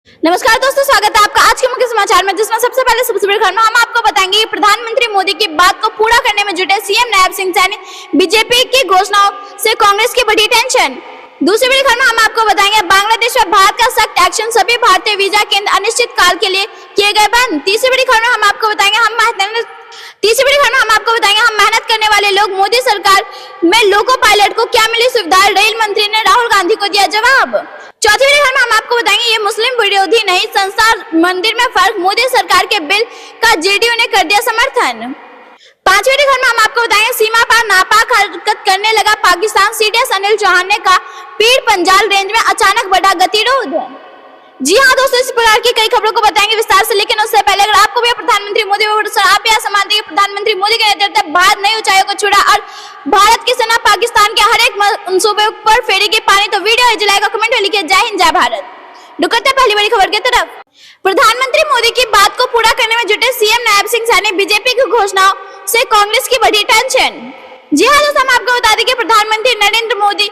नमस्कार दोस्तों, स्वागत है आपका आज के मुख्य समाचार में, जिसमें सबसे पहले सबसे बड़ी खबर में हम आपको बताएंगे कि प्रधानमंत्री मोदी की बात को पूरा करने में जुटे सीएम नायब सिंह सैनी, बीजेपी की घोषणाओं से कांग्रेस की बड़ी टेंशन। दूसरी बड़ी खबर में हम आपको बताएंगे बांग्लादेश में भारत का सख्त एक्शन, सभी भारतीय वीजा केंद्र अनिश्चित काल के लिए किए गए बंद। तीसरी बड़ी खबर में हम आपको बताएंगे हम मेहनत करने वाले लोग, मोदी सरकार में लोको पायलट को क्या मिली सुविधा, रेल मंत्री ने राहुल गांधी को दिया जवाब। चौथी बड़ी खबर में हम आपको बताएंगे ये मुस्लिम विरोधी नहीं, संसार मंदिर में फर्क, मोदी सरकार के बिल का जेडीयू ने कर दिया समर्थन। पांचवी बड़ी खबर में हम आपको बताएंगे सीमा पर नापाक हरकत करने लगा पाकिस्तान, सीडीएस अनिल चौहान ने कहा पीर पंजाल रेंज में अचानक बढ़ा गतिरोध। जी हाँ दोस्तों, इस प्रकार की कई खबरों को बताएंगे विस्तार से, लेकिन उससे पहले अगर आपको भी प्रधानमंत्री मोदी आप भी ऐसा मानते हैं कि प्रधानमंत्री मोदी के नेतृत्व में भारत नई ऊंचाइयों को छुड़ा और भारत की सेना पाकिस्तान के हर एक मंसूबे पर फेरेगी पानी, तो वीडियो जलाएगा, कमेंट में लिखिए जय हिंद जय भारत। रुकते पहली बड़ी खबर की तरफ। प्रधानमंत्री मोदी की बात को पूरा करने में जुटे सीएम नायब सिंह सैनी, बीजेपी की घोषणाओं से कांग्रेस की बड़ी टेंशन। जी हाँ दोस्तों, हम आपको बता दें कि प्रधानमंत्री नरेंद्र मोदी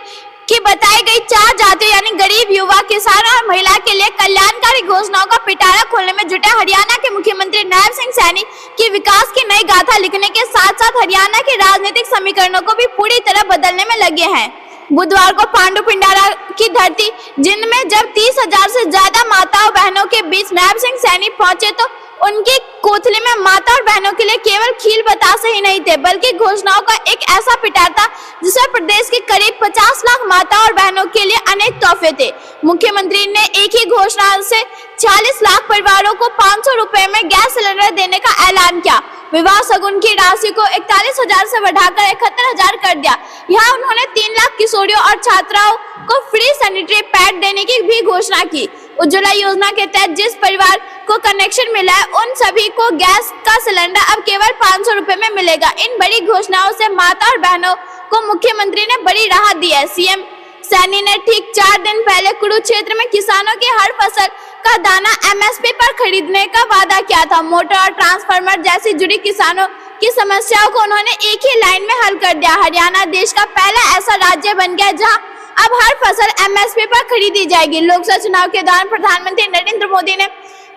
की बताई गई 4 जातियों यानी गरीब, युवा, किसान और महिला के लिए कल्याणकारी घोषणाओं का पिटारा खोलने में जुटे हरियाणा के मुख्यमंत्री नायब सिंह सैनी की विकास की नई गाथा लिखने के साथ साथ हरियाणा के राजनीतिक समीकरणों को भी पूरी तरह बदलने में लगे हैं। बुधवार को पांडु पिंडारा की धरती जिंद में जब 30,000 से ज्यादा माताओं बहनों के बीच नायब सिंह सैनी पहुंचे तो उनकी कोथली में माता और बहनों के लिए केवल खील बतासे ही नहीं थे, बल्कि घोषणाओं का एक ऐसा पिटार था जिसमें प्रदेश के करीब 50 लाख माता और बहनों के लिए अनेक तोहफे थे। मुख्यमंत्री ने एक ही घोषणा से 40 लाख परिवारों को 500 रुपए में गैस सिलेंडर देने का ऐलान किया। विवाह शगुन की राशि को 41,000 से बढ़ाकर 71,000 कर दिया। यहाँ उन्होंने 3 लाख किशोरियों और छात्राओं को फ्री सैनिटरी पैड देने की भी घोषणा की। उज्ज्वला योजना के तहत जिस परिवार को कनेक्शन मिला है उन सभी को गैस का सिलेंडर अब केवल 500 रुपए में मिलेगा। इन बड़ी घोषणाओं से माता और बहनों को मुख्यमंत्री ने बड़ी राहत दी है। सीएम सैनी ने ठीक 4 दिन पहले कुरुक्षेत्र में किसानों की हर फसल का दाना एमएसपी पर खरीदने का वादा किया था। मोटर और ट्रांसफार्मर जैसी जुड़ी किसानों की समस्याओं को उन्होंने एक ही लाइन में हल कर दिया। हरियाणा देश का पहला ऐसा राज्य बन गया जहां अब हर फसल एमएसपी पर खरीदी जाएगी। लोकसभा चुनाव के दौरान प्रधानमंत्री नरेंद्र मोदी ने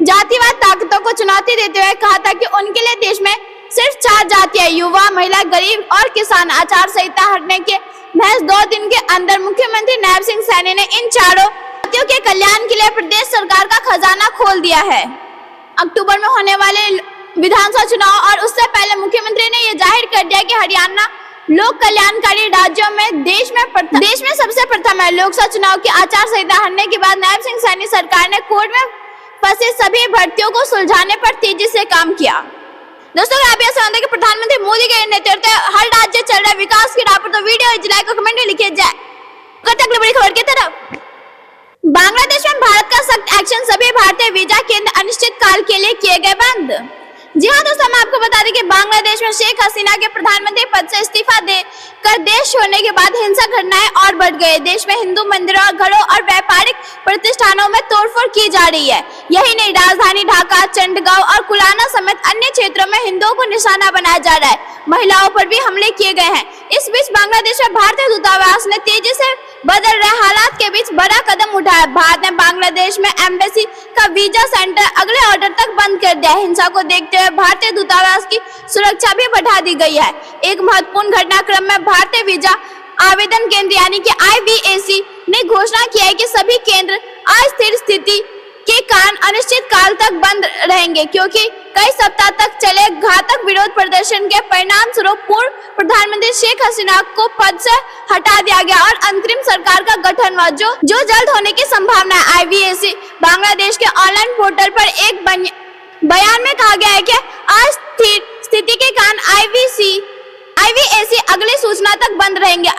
जातिवाद ताकतों को चुनौती देते हुए कहा था कि उनके लिए देश में सिर्फ 4 जातियां, युवा, महिला, गरीब और किसान। आचार संहिता हटने के महज 2 दिन के अंदर मुख्यमंत्री नायब सिंह सैनी ने इन चारों जातियों के कल्याण के लिए प्रदेश सरकार का खजाना खोल दिया है। अक्टूबर में होने वाले विधानसभा चुनाव और उससे पहले मुख्यमंत्री ने यह जाहिर कर दिया कि हरियाणा लोक कल्याणकारी राज्यों में देश में सबसे प्रथम है। लोकसभा चुनाव की आचार संहिता हटने के बाद नायब सिंह सैनी सरकार ने कोर्ट में फंसे सभी भर्तियों को सुलझाने पर तेजी से काम किया। दोस्तों, आप यह समझते हैं कि प्रधानमंत्री मोदी के नेतृत्व हर राज्य चल रहा है विकास की राह पर, तो वीडियो लाइक और कमेंट में लिखिए जय। अगली बड़ी खबर की तरफ। बांग्लादेश में भारत का सख्त एक्शन, सभी भारतीय वीजा केंद्र अनिश्चित काल के लिए किए गए बंद। जी हाँ दोस्तों, हम आपको बता दें कि बांग्लादेश में शेख हसीना के प्रधानमंत्री पद से इस्तीफा देकर देश छोड़ने के बाद हिंसक घटनाएं और बढ़ गए। देश में हिंदू मंदिरों, घरों और व्यापारिक प्रतिष्ठानों में तोड़फोड़ की जा रही है। यही नहीं, राजधानी ढाका, चंडगांव और कुलाना समेत अन्य क्षेत्रों में हिंदुओं को निशाना बनाया जा रहा है। महिलाओं पर भी हमले किए गए हैं। इस बीच बांग्लादेश में भारतीय दूतावास ने तेजी से बदल रहे हालात के बीच बड़ा कदम उठाया। भारत ने बांग्लादेश में एम्बेसी का वीजा सेंटर अगले ऑर्डर तक बंद कर दिया है। हिंसा को देखते हुए भारतीय दूतावास की सुरक्षा भी बढ़ा दी गई है। एक महत्वपूर्ण घटनाक्रम में भारतीय वीजा आवेदन केंद्र यानी कि IVAC ने घोषणा की है कि सभी केंद्र अस्थिर स्थिति के कारण अनिश्चित काल तक बंद रहेंगे, क्योंकि कई सप्ताह तक चले घातक विरोध प्रदर्शन के परिणाम स्वरूप पूर्व प्रधानमंत्री शेख हसीना को पद से हटा दिया गया और अंतरिम सरकार का गठन हुआ जो जल्द होने की संभावना है। IVAC बांग्लादेश के ऑनलाइन पोर्टल पर एक बयान में कहा गया है कि अस्थिर स्थिति के कारण IVAC अगली सूचना तक बंद रहेंगे।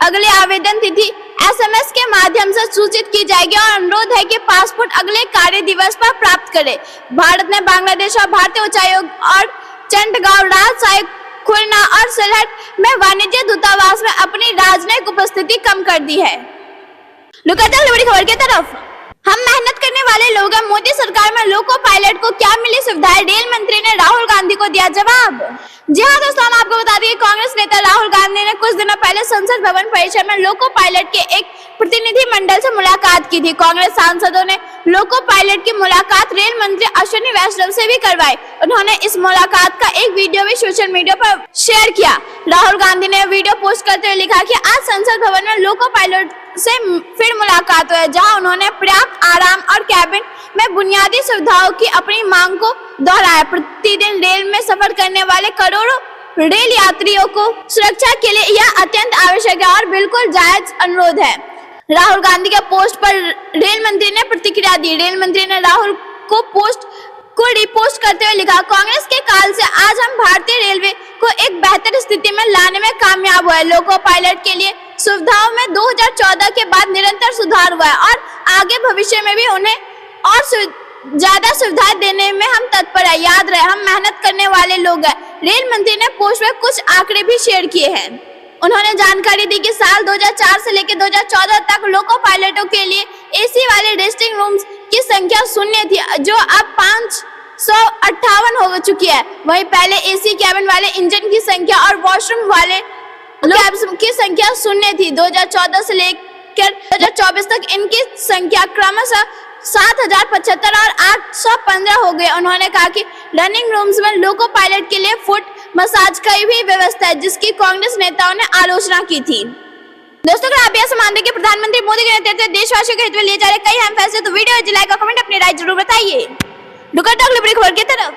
अगले आवेदन तिथि SMS के माध्यम से सूचित की जाएगी और अनुरोध है कि पासपोर्ट अगले कार्य दिवस पर प्राप्त करें। भारत ने बांग्लादेश और भारतीय उच्चायोग और चंडगांव, राजशाही, खुलना और सिलहट में वाणिज्य दूतावास में अपनी राजनयिक उपस्थिति कम कर दी है। बड़ी खबर की तरफ। हम मेहनत करने वाले लोग हैं, मोदी सरकार में लोको पायलट को क्या मिली सुविधाएं, रेल मंत्री ने राहुल गांधी को दिया जवाब। जी हाँ दोस्तों, हम आपको बता दें कांग्रेस नेता राहुल गांधी ने कुछ दिनों पहले संसद भवन परिसर में लोको पायलट के एक प्रतिनिधि मंडल से मुलाकात की थी। कांग्रेस सांसदों ने लोको पायलट की मुलाकात रेल मंत्री अश्विनी वैष्णव से भी करवाई। उन्होंने इस मुलाकात का एक वीडियो भी सोशल मीडिया पर शेयर किया। राहुल गांधी ने वीडियो पोस्ट करते हुए लिखा कि आज संसद भवन में लोको पायलट से फिर मुलाकात हुई, जहां उन्होंने पर्याप्त आराम और कैबिन में बुनियादी सुविधाओं की अपनी मांग को दोहराया। प्रतिदिन रेल में सफर करने वाले करोड़ों रेल यात्रियों को सुरक्षा के लिए यह अत्यंत आवश्यक है और बिल्कुल जायज अनुरोध है। राहुल गांधी के पोस्ट पर रेल मंत्री ने प्रतिक्रिया दी। रेल मंत्री ने राहुल को पोस्ट को रिपोस्ट करते हुए लिखा, कांग्रेस के काल से आज हम भारतीय रेलवे को एक बेहतर स्थिति में लाने में कामयाब हुए। लोको पायलट के लिए सुविधाओं में 2014 के बाद निरंतर सुधार हुआ है और आगे भविष्य में भी उन्हें और ज्यादा सुविधाएं देने में हम तत्पर है। याद रहे, हम मेहनत करने वाले लोग हैं। रेल मंत्री ने पोस्ट में कुछ आंकड़े भी शेयर किए हैं। उन्होंने जानकारी दी कि साल 2004 से लेकर 2014 तक लोको पायलटों के लिए एसी वाले रेस्टिंग रूम्स की संख्या 0 थी, जो अब 558 हो चुकी है। वहीं पहले एसी कैबिन वाले इंजन की संख्या और वॉशरूम वाले कैबिन की संख्या 0 थी। 2014 से लेकर 2024 तक इनकी संख्या क्रमशः 7075 और 815 हो गए। उन्होंने कहा कि रनिंग रूम्स में लोको पायलट के लिए फुट मसाज की भी व्यवस्था है, जिसकी कांग्रेस नेताओं ने आलोचना की थी। दोस्तों, अगर आप यह मानते हैं कि प्रधानमंत्री मोदी के नेतृत्व में देशवासियों के हित में लिए जा रहे कई अहम फैसले, तो वीडियो लाइक और कमेंट अपनी राय जरूर बताइए। अगली खबर की तरफ।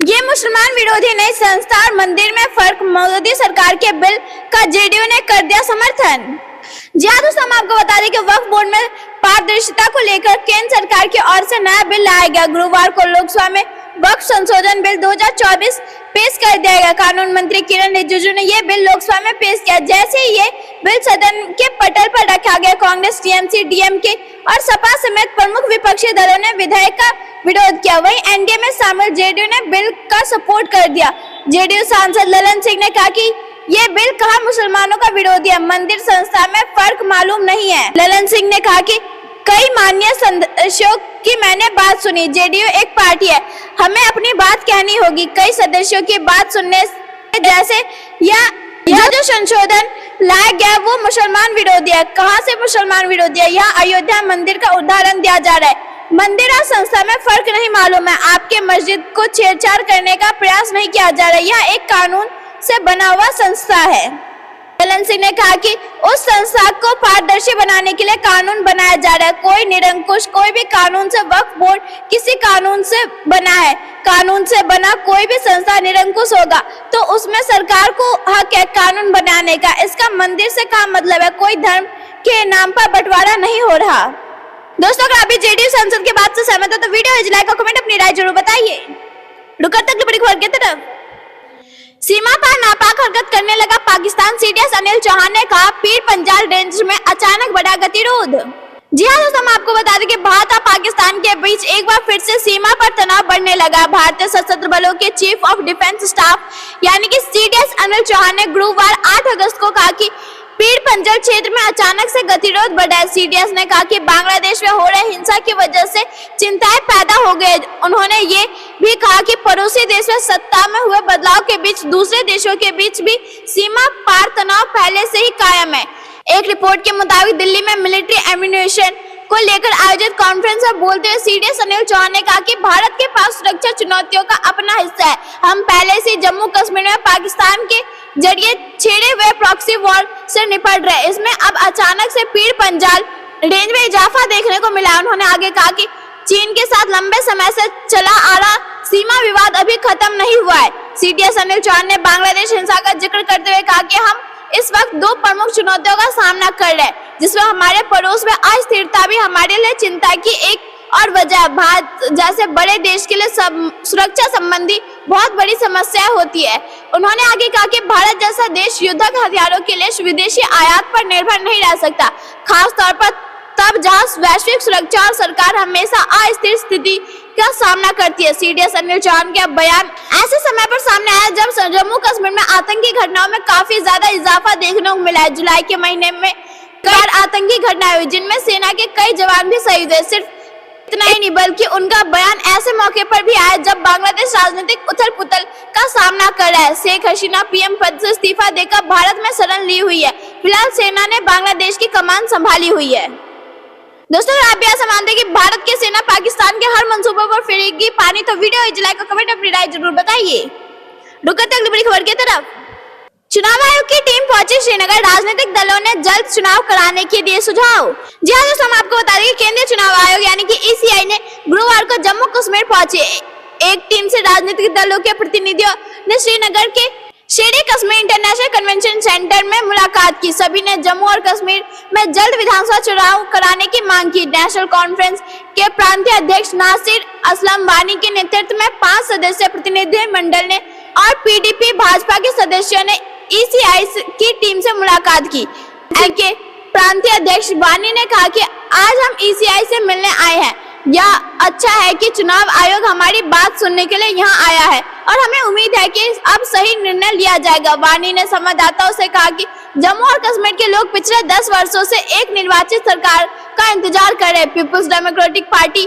ये मुसलमान विरोधी नई संस्था और मंदिर में फर्क, मोदी सरकार के बिल का जेडीयू ने कर दिया समर्थन। जी हाँ दोस्तों, हम आपको बता दें कि वक्फ बोर्ड में पारदर्शिता को लेकर केंद्र सरकार की ओर से नया बिल लाया गया। गुरुवार को लोकसभा में वक्फ संशोधन बिल 2024 पेश कर दिया गया। कानून मंत्री किरण रिजिजू ने यह बिल लोकसभा में पेश किया। जैसे ही ये बिल सदन के पटल पर रखा गया, कांग्रेस, टीएमसी, डीएमके और सपा समेत प्रमुख विपक्षी दलों ने विधेयक का विरोध किया। वहीं एनडीए में शामिल जेडीयू ने बिल का सपोर्ट कर दिया। जेडीयू सांसद ललन सिंह ने कहा कि ये बिल कहा मुसलमानों का विरोधी है, मंदिर संस्था में फर्क मालूम नहीं है। ललन सिंह ने कहा कि कई माननीय सदस्यों की मैंने बात सुनी। जेडीयू एक पार्टी है, हमें अपनी बात कहनी होगी। कई सदस्यों की बात सुनने जैसे यह जो संशोधन लाया गया वो मुसलमान विरोधी है। कहां से मुसलमान विरोधी है? यहाँ अयोध्या मंदिर का उदाहरण दिया जा रहा है। मंदिर और संस्था में फर्क नहीं मालूम है। आपके मस्जिद को छेड़छाड़ करने का प्रयास नहीं किया जा रहा है। यह एक कानून से बना हुआ संस्था है। ललन सिंह ने कहा कि उस संस्था को पारदर्शी बनाने के लिए कानून बनाया जा रहा है। कोई निरंकुश, कोई भी कानून से, वक्फ बोर्ड किसी कानून से बना है। कानून से बना कोई भी संस्था निरंकुश होगा तो उसमें सरकार को हक है कानून बनाने का। इसका मंदिर से क्या मतलब है? कोई धर्म के नाम पर बंटवारा नहीं हो रहा। दोस्तों, अगर आप भी जेडीयू सांसद के बात से सहमत हो तो वीडियो लाइक और कमेंट अपनी राय जरूर बताइए। रुकत बड़ी खबर की तरफ। सीमा पार नापाक हरकत करने लगा पाकिस्तान, सीडीएस अनिल चौहान ने कहा पीर पंजाल रेंज में अचानक बढ़ा गतिरोध। जी हाँ दोस्तों, हम आपको बता दें कि भारत और पाकिस्तान के बीच एक बार फिर से सीमा पर तनाव बढ़ने लगा। भारतीय सशस्त्र बलों के चीफ ऑफ डिफेंस स्टाफ यानी कि सीडीएस अनिल चौहान ने गुरुवार 8 अगस्त को कहा कि पीर पंजाल क्षेत्र में अचानक से गतिरोध बढ़ा है। सीडीएस ने कहा कि बांग्लादेश में हो रहे हिंसा की वजह से चिंताएं पैदा हो गई। उन्होंने ये भी कहा कि पड़ोसी देश में सत्ता में हुए बदलाव के बीच दूसरे देशों के बीच भी सीमा पार तनाव पहले से ही कायम है। एक रिपोर्ट के मुताबिक दिल्ली में मिलिट्री एम्यूनिशन को लेकर आयोजित कॉन्फ्रेंस में बोलते हुए सीडीएस अनिल चौहान ने कहा कि भारत के पास सुरक्षा चुनौतियों का अपना हिस्सा है। हम पहले से जम्मू कश्मीर में पाकिस्तान के जरिए छेड़े हुए प्रॉक्सी वॉर से निपट रहे। इसमें अब अचानक से पीर पंजाल रेंज में इजाफा देखने को मिला। उन्होंने आगे कहा कि चीन के साथ लंबे समय से चला आ रहा सीमा विवाद अभी खत्म नहीं हुआ है। सीडीएस अनिल चौहान ने बांग्लादेश हिंसा का जिक्र करते हुए कहा कि हम इस वक्त 2 प्रमुख चुनौतियों का सामना कर रहे हैं, जिसमें हमारे पड़ोस में अस्थिरता भी हमारे लिए चिंता की एक और वजह। भारत जैसे बड़े देश के लिए सुरक्षा संबंधी बहुत बड़ी समस्या होती है। उन्होंने आगे कहा कि भारत जैसा देश युद्धक हथियारों के लिए विदेशी आयात पर निर्भर नहीं रह सकता, खास तौर पर तब जहां वैश्विक सुरक्षा और सरकार हमेशा अस्थिर स्थिति का सामना करती है। सीडीएस अनिल चौहान का बयान ऐसे समय पर सामने आया जब जम्मू कश्मीर में आतंकी घटनाओं में काफी ज्यादा इजाफा देखने को मिला है। जुलाई के महीने में कई आतंकी घटनाएं हुई जिनमें सेना के कई जवान भी शहीद हुए। सिर्फ इतना ही नहीं बल्कि उनका बयान ऐसे मौके पर भी आया जब बांग्लादेश राजनीतिक उथल पुथल का सामना कर रहा है। शेख हसीना पीएम पद से इस्तीफा देकर भारत में शरण ली हुई है। फिलहाल सेना ने बांग्लादेश की कमान संभाली हुई है। दोस्तों, अगर आप भी ऐसा मानते हैं कि भारत की सेना पाकिस्तान के हर मंसूबों पर फेरेगी पानी तो वीडियो लाइक और कमेंट अपनी राय जरूर बताइए। रुकते अगली बड़ी खबर की तरफ। चुनाव आयोग की टीम पहुंची श्रीनगर। राजनीतिक दलों ने जल्द चुनाव कराने के दिए सुझाव। जी हाँ दोस्तों, हम आपको बता दें कि केंद्रीय चुनाव आयोग यानी कि ईसीआई ने गुरुवार को जम्मू कश्मीर पहुंचे। एक टीम से राजनीतिक दलों के प्रतिनिधियों ने श्रीनगर के शेरे कश्मीर इंटरनेशनल कन्वेंशन सेंटर में मुलाकात की। सभी ने जम्मू और कश्मीर में जल्द विधानसभा चुनाव कराने की मांग की। नेशनल कॉन्फ्रेंस के प्रांतीय अध्यक्ष नासिर असलम वानी के नेतृत्व में 5 सदस्यीय प्रतिनिधि मंडल ने और पीडीपी भाजपा के सदस्यों ने ईसीआई की टीम से मुलाकात की। के प्रांतीय अध्यक्ष वानी ने कहा कि आज हम ईसीआई से मिलने आए हैं। यह अच्छा है कि चुनाव आयोग हमारी बात सुनने के लिए यहाँ आया है और हमें उम्मीद है कि अब सही निर्णय लिया जाएगा। वानी ने संवाददाताओं से कहा कि जम्मू और कश्मीर के लोग पिछले 10 वर्षों से एक निर्वाचित सरकार का इंतजार कर रहे हैं। पीपुल्स डेमोक्रेटिक पार्टी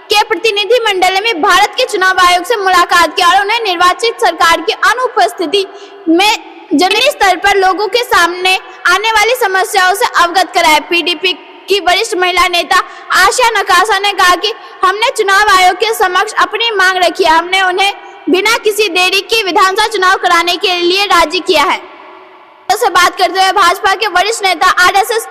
के प्रतिनिधि मंडल ने भारत के चुनाव आयोग से मुलाकात की और उन्हें निर्वाचित सरकार की अनुपस्थिति में जमीनी स्तर पर लोगों के सामने आने वाली समस्याओं से अवगत कराया। पीडीपी की वरिष्ठ महिला नेता आशिया नकाशा ने कहा कि हमने चुनाव आयोग के समक्ष अपनी मांग रखी है। हमने उन्हें बिना किसी देरी के विधानसभा चुनाव कराने के लिए राजी किया है। से बात करते हुए भाजपा के वरिष्ठ नेता आरएसएस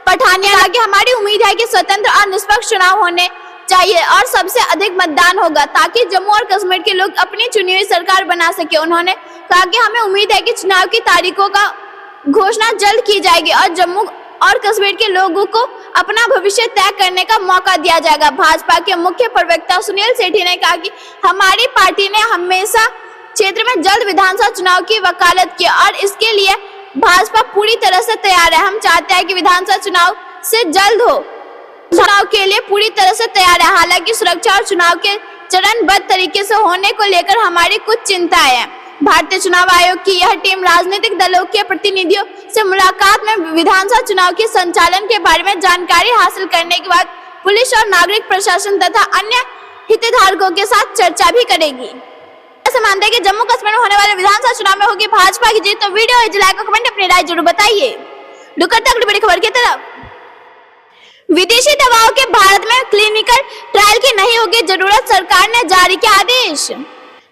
पठानिया ने कहा कि हमारी उम्मीद है कि स्वतंत्र और निष्पक्ष चुनाव होने चाहिए और सबसे अधिक मतदान होगा ताकि जम्मू और कश्मीर के लोग अपनी चुनी हुई सरकार बना सके। उन्होंने कहा कि हमें उम्मीद है कि चुनाव की तारीखों का घोषणा जल्द की जाएगी और जम्मू और कश्मीर के लोगों को अपना भविष्य तय करने का मौका दिया जाएगा। भाजपा के मुख्य प्रवक्ता सुनील सेठी ने कहा कि हमारी पार्टी ने हमेशा क्षेत्र में जल्द विधानसभा चुनाव की वकालत की और इसके लिए भाजपा पूरी तरह से तैयार है। हम चाहते हैं कि विधानसभा चुनाव से जल्द हो, चुनाव के लिए पूरी तरह से तैयार है। हालांकि सुरक्षा और चुनाव के चरणबद्ध तरीके से होने को लेकर हमारी कुछ चिंताएं हैं। भारतीय चुनाव आयोग की यह टीम राजनीतिक दलों के प्रतिनिधियों से मुलाकात में विधानसभा चुनाव के संचालन के बारे में जानकारी हासिल करने के बाद पुलिस और नागरिक प्रशासन तथा अन्य हितधारकों के साथ चर्चा भी करेगी। ऐसा मानते हैं कि जम्मू कश्मीर में होने वाले विधानसभा चुनाव में होगी भाजपा की जीत। तो वीडियो लाइक और कमेंट अपनी राय जरूर बताइए। अगली बड़ी खबर की तरफ। विदेशी दवाओं के भारत में क्लिनिकल ट्रायल की नहीं होगी जरूरत, सरकार ने जारी किया आदेश।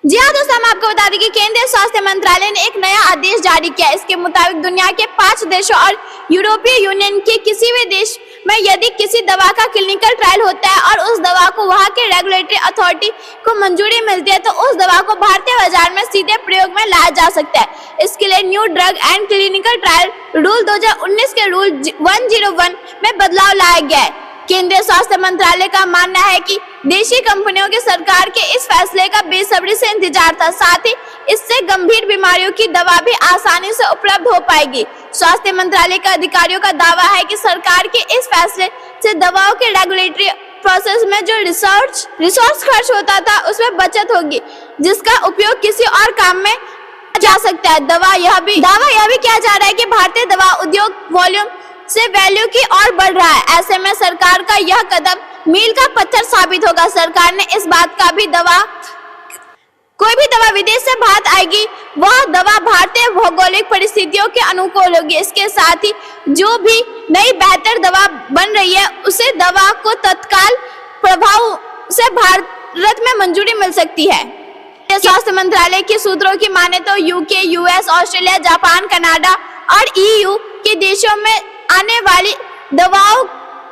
जी हाँ दोस्तों, हम आपको बता दें कि केंद्रीय स्वास्थ्य मंत्रालय ने एक नया आदेश जारी किया। इसके मुताबिक दुनिया के 5 देशों और यूरोपीय यूनियन के किसी भी देश में यदि किसी दवा का क्लिनिकल ट्रायल होता है और उस दवा को वहां के रेगुलेटरी अथॉरिटी को मंजूरी मिलती है तो उस दवा को भारतीय बाजार में सीधे प्रयोग में लाया जा सकता है। इसके लिए new drug and clinical trial rule 2019 के रूल 101 में बदलाव लाया गया है। केंद्रीय स्वास्थ्य मंत्रालय का मानना है कि देशी कंपनियों के सरकार के इस फैसले का बेसब्री से इंतजार था। साथ ही इससे गंभीर बीमारियों की दवा भी आसानी से उपलब्ध हो पाएगी। स्वास्थ्य मंत्रालय के अधिकारियों का दावा है कि सरकार के इस फैसले से दवाओं के रेगुलेटरी प्रोसेस में जो रिसोर्स खर्च होता था उसमें बचत होगी, जिसका उपयोग किसी और काम में जा सकता है। दावा यह भी किया जा रहा है कि भारतीय दवा उद्योग वॉल्यूम से वैल्यू की ओर बढ़ रहा है। ऐसे में सरकार का यह कदम मील का पत्थर साबित होगा। सरकार ने इस बात का भी कोई भी दवा विदेश से भारत आएगी वह दवा भारतीय भौगोलिक परिस्थितियों के अनुकूल होगी। इसके साथ ही जो भी नई बेहतर दवा बन रही है उसे दवा को तत्काल प्रभाव से भारत में मंजूरी मिल सकती है। स्वास्थ्य मंत्रालय के सूत्रों की माने तो UK, US, Australia, Japan, Canada और ईयू के देशों में आने वाली दवाओं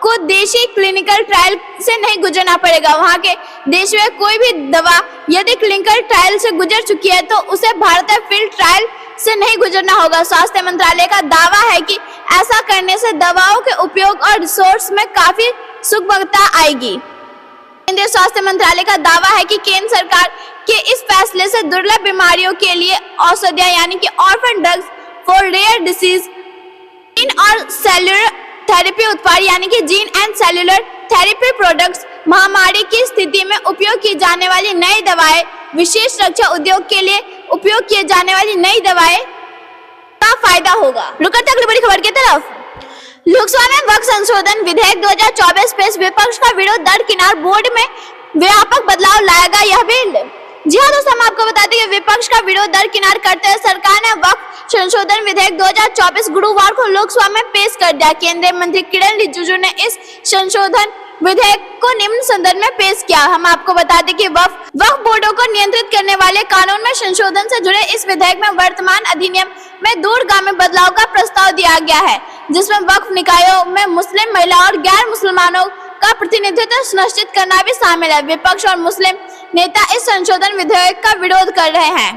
को देशी क्लिनिकल ट्रायल से नहीं गुजरना पड़ेगा। वहां के देश में कोई भी दवा यदि क्लिनिकल ट्रायल से गुजर चुकी है तो उसे भारतीय फील्ड ट्रायल से नहीं गुजरना होगा। स्वास्थ्य मंत्रालय का दावा है कि ऐसा करने से दवाओं के उपयोग और रिसोर्स में काफी सुगमता आएगी। केंद्रीय स्वास्थ्य मंत्रालय का दावा है कि केंद्र सरकार के इस फैसले से दुर्लभ बीमारियों के लिए औषधियां यानी कि orphan drugs for rare disease और सेल्युलर थेरेपी उत्पाद यानी कि gene and cellular therapy products, महामारी की स्थिति में उपयोग की जाने वाली नई दवाएं, विशेष रक्षा उद्योग के लिए उपयोग किए जाने वाली नई दवाएं का फायदा होगा। रुकते अगली बड़ी खबर की तरफ। लोकसभा में वक्फ संशोधन विधेयक 2024 पेश, विपक्ष का विरोध दरकिनार, बोर्ड में व्यापक बदलाव लाएगा यह बिल। जी हाँ दोस्तों, हम आपको बता दें कि विपक्ष का विरोध दरकिनार करते हुए सरकार ने वक्फ संशोधन विधेयक 2024 गुरुवार को लोकसभा में पेश कर दिया। केंद्रीय मंत्री किरण रिजिजू ने इस संशोधन विधेयक को निम्न संदर्भ में पेश किया। हम आपको बता दें कि वक्फ बोर्डों को नियंत्रित करने वाले कानून में संशोधन से जुड़े इस विधेयक में वर्तमान अधिनियम में दूरगामी बदलाव का प्रस्ताव दिया गया है, जिसमें वक्फ निकायों में मुस्लिम, महिला और गैर मुसलमानों का प्रतिनिधित्व सुनिश्चित करना भी शामिल है। विपक्ष और मुस्लिम नेता इस संशोधन विधेयक का विरोध कर रहे हैं।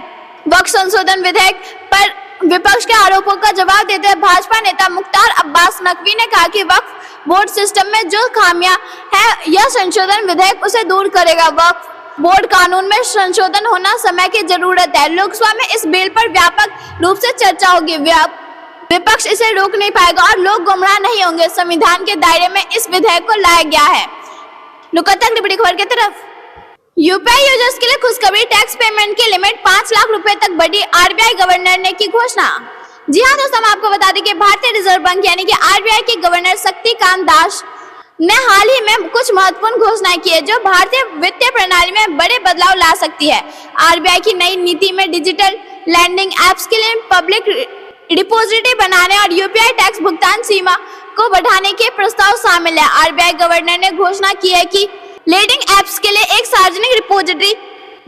वक्फ संशोधन विधेयक पर विपक्ष के आरोपों का जवाब देते हुए भाजपा नेता मुख्तार अब्बास नकवी ने कहा कि वक्फ बोर्ड सिस्टम में जो खामियां हैं, यह संशोधन विधेयक उसे दूर करेगा। वक्फ बोर्ड कानून में संशोधन होना समय की जरूरत है। लोकसभा में इस बिल पर व्यापक रूप से चर्चा होगी। विपक्ष इसे रोक नहीं पाएगा और लोग गुमराह नहीं होंगे। संविधान के दायरे में इस विधेयक को लाया गया है। अगली बड़ी खबर की तरफ। यूपीआई यूजर्स के लिए खुशखबरी, टैक्स पेमेंट की लिमिट 5 लाख रुपए तक बढ़ी, आरबीआई गवर्नर ने की घोषणा। जी हाँ दोस्तों, हम आपको बता दें कि भारतीय रिजर्व बैंक यानी कि आरबीआई के गवर्नर शक्तिकांत दास ने हाल ही में कुछ महत्वपूर्ण घोषणाएं की है जो भारतीय वित्तीय प्रणाली में बड़े बदलाव ला सकती है। आरबीआई की नई नीति में डिजिटल लैंडिंग एप्स के लिए पब्लिक डिपॉजिटरी बनाने और यूपीआई टैक्स भुगतान सीमा को बढ़ाने के प्रस्ताव शामिल है। आरबीआई गवर्नर ने घोषणा की है कि लैंडिंग एप्स के लिए एक सार्वजनिक रिपोजिटरी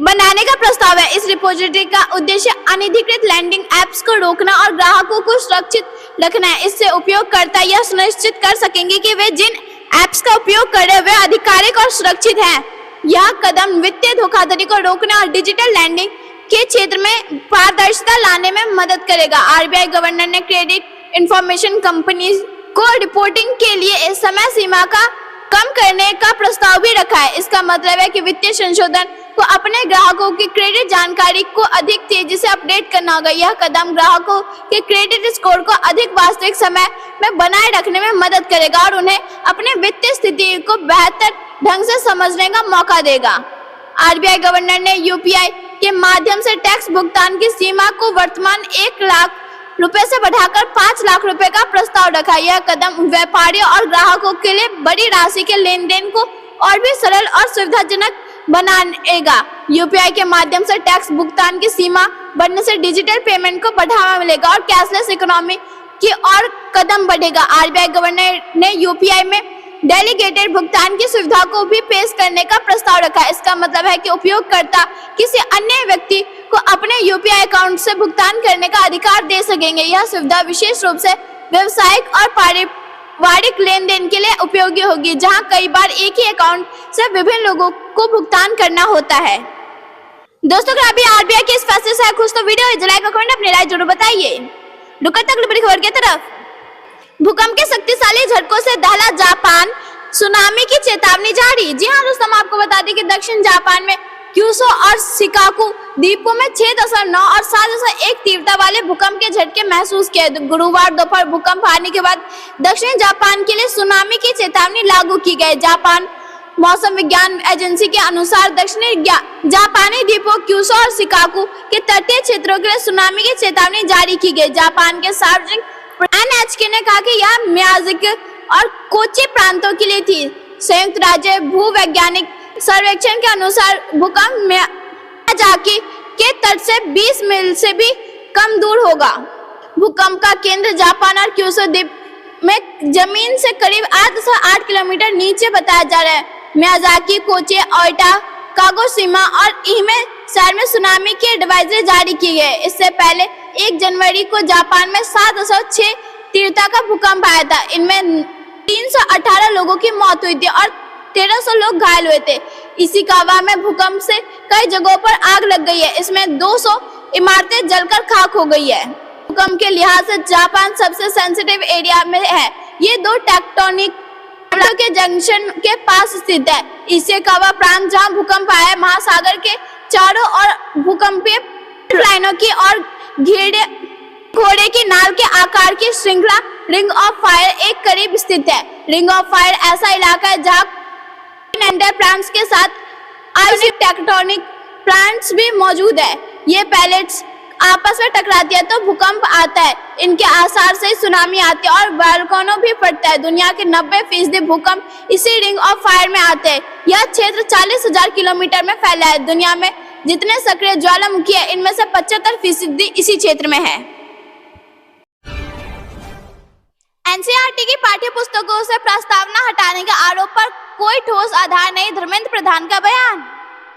बनाने का प्रस्ताव है। इस रिपोजिटरी का उद्देश्य अनधिकृत लैंडिंग एप्स को रोकना और ग्राहकों को सुरक्षित रखना है। इससे उपयोगकर्ता यह सुनिश्चित कर सकेंगे कि वे जिन एप्स का उपयोग कर रहे हैं वे आधिकारिक और सुरक्षित हैं। यह कदम वित्तीय धोखाधड़ी को रोकने और डिजिटल लैंडिंग के क्षेत्र में पारदर्शिता लाने में मदद करेगा। आरबीआई गवर्नर ने क्रेडिट इंफॉर्मेशन कंपनीज को रिपोर्टिंग के लिए समय सीमा का कम करने का प्रस्ताव भी रखा है। इसका मतलब है कि वित्तीय संशोधन को अपने ग्राहकों की क्रेडिट जानकारी को अधिक तेजी से अपडेट करना होगा। यह कदम ग्राहकों के क्रेडिट स्कोर को अधिक वास्तविक समय में बनाए रखने में मदद करेगा और उन्हें अपने वित्तीय स्थिति को बेहतर ढंग से समझने का मौका देगा। आरबीआई गवर्नर ने यूपीआई के माध्यम से टैक्स भुगतान की सीमा को वर्तमान 1 लाख रुपए से बढ़ाकर 5 लाख रुपए का प्रस्ताव रखा। यह कदम व्यापारियों और ग्राहकों के लिए बड़ी राशि के लेन देन को और भी सरल और सुविधाजनक बनाएगा। यूपीआई के माध्यम से टैक्स भुगतान की सीमा बढ़ने से डिजिटल पेमेंट को बढ़ावा मिलेगा और कैशलेस इकोनॉमी की और कदम बढ़ेगा। आरबीआई गवर्नर ने यूपीआई में डेलीगेटेड भुगतान की सुविधा को भी पेश करने का प्रस्ताव रखा है। इसका मतलब है कि उपयोगकर्ता किसी अन्य व्यक्ति को अपने यूपीआई अकाउंट से भुगतान करने का अधिकार दे सकेंगे। यह सुविधा विशेष रूप से व्यावसायिक और पारिवारिक लेन देन के लिए उपयोगी होगी, जहां कई बार एक ही अकाउंट से विभिन्न लोगों को भुगतान करना होता है। दोस्तों, अगर अभी आरबीआई के इस फैसले से खुश तो वीडियो लाइक और कमेंट अपनी राय जरूर बताइए। अगली बड़ी खबर की तरफ। भूकंप के शक्तिशाली झटकों से दहला जापान, सुनामी की चेतावनी जारी। जी हाँ दोस्तों, हम आपको बता दें कि दक्षिण जापान में क्यूशो और शिकाकू द्वीपों में 6.9 और 7.1 तीव्रता वाले भूकंप के झटके महसूस किए। गुरुवार दोपहर भूकंप आने के बाद दक्षिण जापान के लिए सुनामी की चेतावनी लागू की गई। जापान मौसम विज्ञान एजेंसी के अनुसार दक्षिणी जापानी द्वीपों क्यूशो और शिकाकू के तटीय क्षेत्रों के लिए सुनामी की चेतावनी जारी की गई। जापान के सार्वजनिक एनएचके ने कहा कि यह मियाजाकी और कोची प्रांतों के लिए थी। संयुक्त राज्य भूवैज्ञानिक सर्वेक्षण के अनुसार भूकंप मियाजाकी के तट से 20 मील से भी कम दूर होगा। भूकंप का केंद्र जापान और क्यूशो द्वीप में जमीन से करीब 8.8 किलोमीटर नीचे बताया जा रहा है। मियाजाकी, कोची, ओइटा, कागोशिमा और इहिमे शहर में सुनामी की एडवाइजरी जारी की गई। इससे पहले 1 जनवरी को जापान में 7.6 तीव्रता का भूकंप आया था। इनमें 318 लोगों की मौत हुई थी और 1300 लोग घायल हुए थे। इशिकावा में भूकंप से कई जगहों पर आग लग गई है। इसमें 200 इमारतें जलकर खाक हो गई है। भूकंप के लिहाज से जापान सबसे सेंसिटिव एरिया में है। ये 2 टेक्टोनिक के जंक्शन के पास स्थित है। इशिकावा प्रांत जहां भूकंप आया है, महासागर के चारों ओर भूकंपीय लाइनों की और घोड़े की नाल के आकार की श्रृंखला रिंग ऑफ फायर एक करीब स्थित है। रिंग ऑफ फायर ऐसा इलाका है जहां प्लांट्स के साथ टेक्टोनिक प्लांट्स भी मौजूद है। ये प्लेट्स आपस में टकराती है तो भूकंप आता है, इनके आसार से सुनामी आती है और वोल्केनो भी फटता है। दुनिया के 90% भूकंप इसी रिंग ऑफ फायर में आते हैं। यह क्षेत्र 40,000 किलोमीटर में फैला है। दुनिया में जितने सक्रिय ज्वालामुखी है, इनमें से 75% इसी क्षेत्र में है। एनसीईआरटी की पाठ्य पुस्तकों से प्रस्तावना हटाने के आरोप पर कोई ठोस आधार नहीं, धर्मेंद्र प्रधान का बयान।